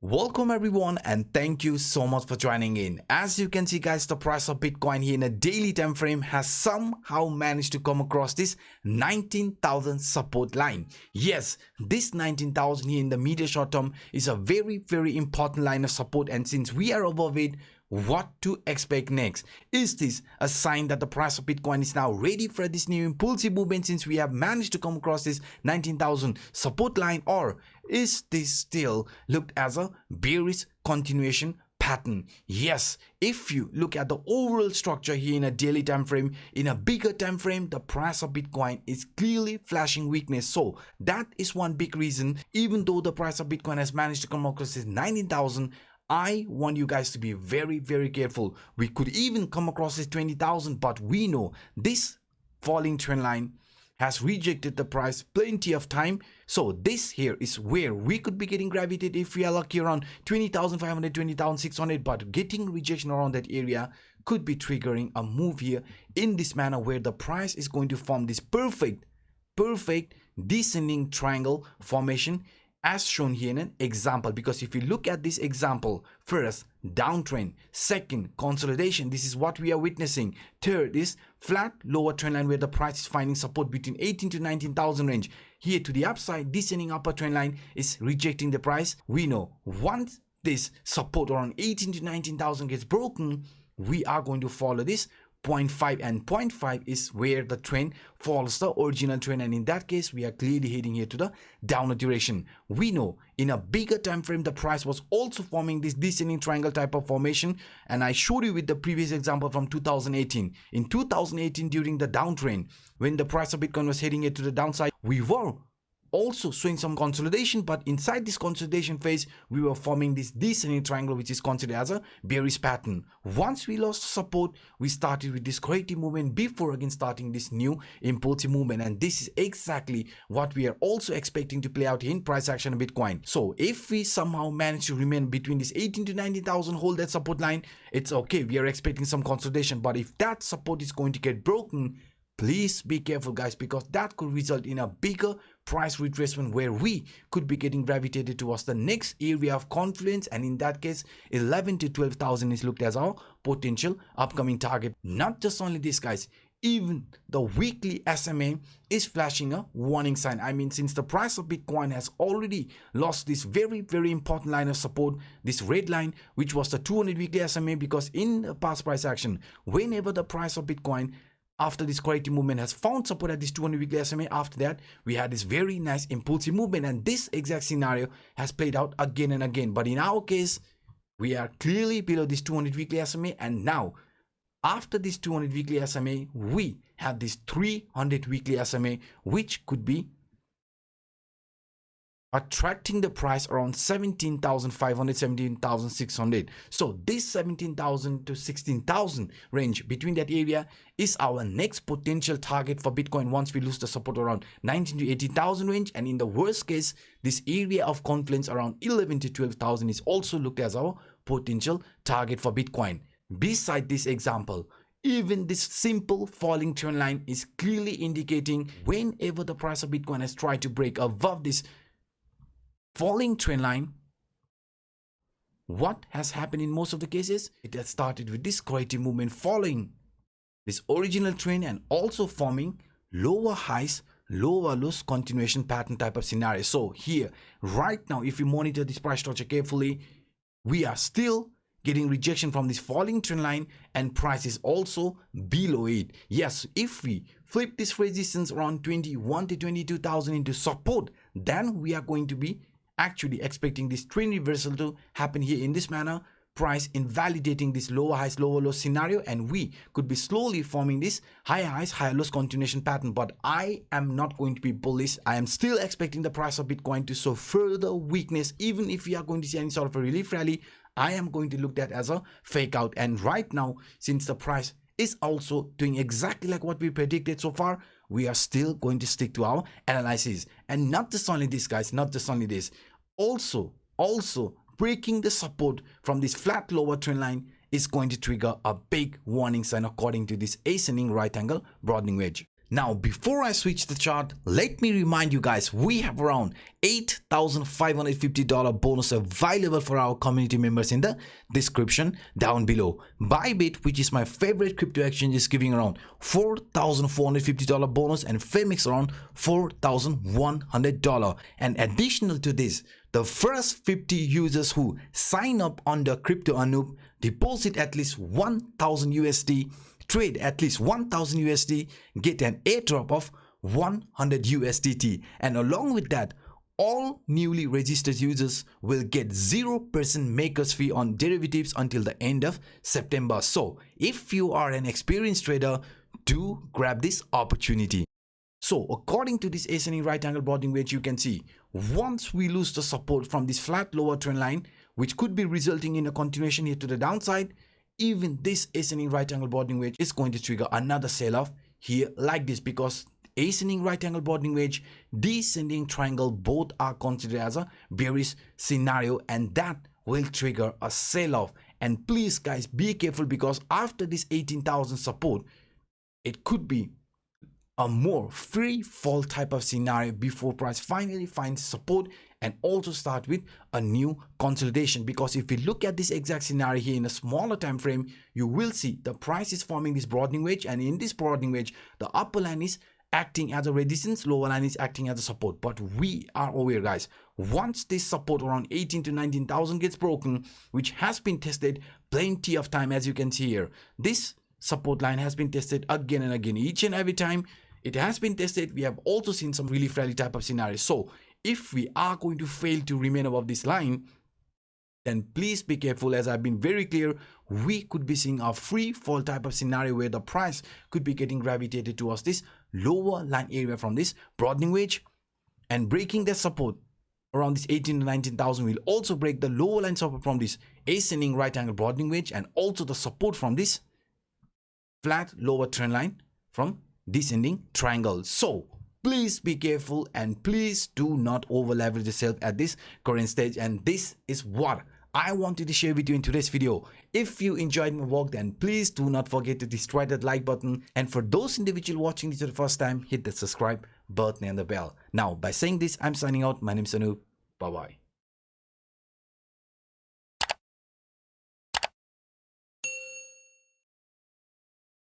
Welcome everyone and thank you so much for joining in. As you can see guys, the price of Bitcoin here in a daily time frame has somehow managed to come across this 19,000 support line. Yes, this 19,000 here in the medium short term is a very important line of support, and since we are above it, what to expect next? Is this a sign that the price of Bitcoin is now ready for this new impulsive movement since we have managed to come across this 19,000 support line, or is this still looked as a bearish continuation pattern? Yes, if you look at the overall structure here in a daily time frame, in a bigger time frame, the price of Bitcoin is clearly flashing weakness. So that is one big reason, even though the price of Bitcoin has managed to come across this 19,000, I want you guys to be very careful. We could even come across this 20,000, but we know this falling trend line has rejected the price plenty of time. So this here is where we could be getting gravitated if we are lucky around 20,500, 20,600, but getting rejection around that area could be triggering a move here in this manner where the price is going to form this perfect descending triangle formation as shown here in an example. Because if you look at this example, first downtrend, second consolidation, this is what we are witnessing, third is flat lower trend line where the price is finding support between 18 to 19,000 range. Here to the upside, descending upper trend line is rejecting the price. We know once this support around 18 to 19,000 gets broken, we are going to follow this 0.5, and 0.5 is where the trend follows the original trend, and in that case we are clearly heading here to the downward direction. We know in a bigger time frame the price was also forming this descending triangle type of formation, and I showed you with the previous example from 2018. In 2018 during the downtrend, when the price of Bitcoin was heading here to the downside, we were also showing some consolidation, but inside this consolidation phase we were forming this descending triangle which is considered as a bearish pattern. Once we lost support, we started with this corrective movement before again starting this new impulsive movement, and this is exactly what we are also expecting to play out in price action of Bitcoin. So if we somehow manage to remain between this 18 to 19,000, hold that support line, it's okay, we are expecting some consolidation. But if that support is going to get broken, please be careful guys, because that could result in a bigger price retracement where we could be getting gravitated towards the next area of confluence, and in that case 11 to 12,000 is looked as our potential upcoming target. Not just only this guys, even the weekly SMA is flashing a warning sign. I mean, since the price of Bitcoin has already lost this very important line of support, this red line which was the 200 weekly SMA, because in the past price action, whenever the price of Bitcoin after this corrective movement has found support at this 200 weekly SMA, after that we had this very nice impulsive movement, and this exact scenario has played out again and again. But in our case, we are clearly below this 200 weekly SMA, and now after this 200 weekly SMA we have this 300 weekly SMA which could be attracting the price around 17,500, 17,600. So this 17,000 to 16,000 range, between that area is our next potential target for Bitcoin once we lose the support around 19 to 18,000 range, and in the worst case this area of confluence around 11 to 12,000 is also looked as our potential target for Bitcoin. Beside this example, even this simple falling trend line is clearly indicating whenever the price of Bitcoin has tried to break above this falling trend line, what has happened in most of the cases? It has started with this corrective movement following this original trend and also forming lower highs, lower lows continuation pattern type of scenario. So here right now, if you monitor this price structure carefully, we are still getting rejection from this falling trend line, and price is also below it. Yes, if we flip this resistance around 21 to 22,000 into support, then we are going to be actually expecting this trend reversal to happen here in this manner, price invalidating this lower highs lower lows scenario, and we could be slowly forming this higher highs higher lows continuation pattern. But I am not going to be bullish. I am still expecting the price of Bitcoin to show further weakness. Even if we are going to see any sort of a relief rally, I am going to look at as a fake out. And right now, since the price is also doing exactly like what we predicted so far, we are still going to stick to our analysis. And not just only this guys, not just only this, also breaking the support from this flat lower trend line is going to trigger a big warning sign according to this ascending right angle broadening wedge. Now, before I switch the chart, let me remind you guys, we have around $8,550 bonus available for our community members in the description down below. Bybit, which is my favorite crypto exchange, is giving around $4,450 bonus, and Phemex around $4,100. And additional to this, the first 50 users who sign up under Crypto Anup, deposit at least 1,000 USD, trade at least 1,000 USD, get an airdrop of 100 USDT. And along with that, all newly registered users will get 0% makers fee on derivatives until the end of September. So if you are an experienced trader, do grab this opportunity. So according to this ascending right angle broadening wedge, you can see once we lose the support from this flat lower trend line, which could be resulting in a continuation here to the downside, even this ascending right angle broadening wedge is going to trigger another sell-off here like this, because ascending right angle broadening wedge, descending triangle, both are considered as a bearish scenario, and that will trigger a sell-off. And please guys, be careful, because after this 18,000 support, it could be a more free fall type of scenario before price finally finds support and also start with a new consolidation. Because if we look at this exact scenario here in a smaller time frame, you will see the price is forming this broadening wedge, and in this broadening wedge, the upper line is acting as a resistance, lower line is acting as a support. But we are aware guys, once this support around 18 to 19,000 gets broken, which has been tested plenty of time, as you can see here, this support line has been tested again and again. Each and every time it has been tested, we have also seen some really rally type of scenarios. So if we are going to fail to remain above this line, then please be careful. As I've been very clear, we could be seeing a free fall type of scenario where the price could be getting gravitated towards this lower line area from this broadening wedge, and breaking the support around this 18 to 19,000 will also break the lower line support from this ascending right angle broadening wedge, and also the support from this flat lower trend line from descending triangle. So please be careful, and please do not over leverage yourself at this current stage. And this is what I wanted to share with you in today's video. If you enjoyed my work, then please do not forget to destroy that like button, and for those individuals watching this for the first time, hit the subscribe button and the bell. Now by saying this, I'm signing out. My name is Anup. Bye bye.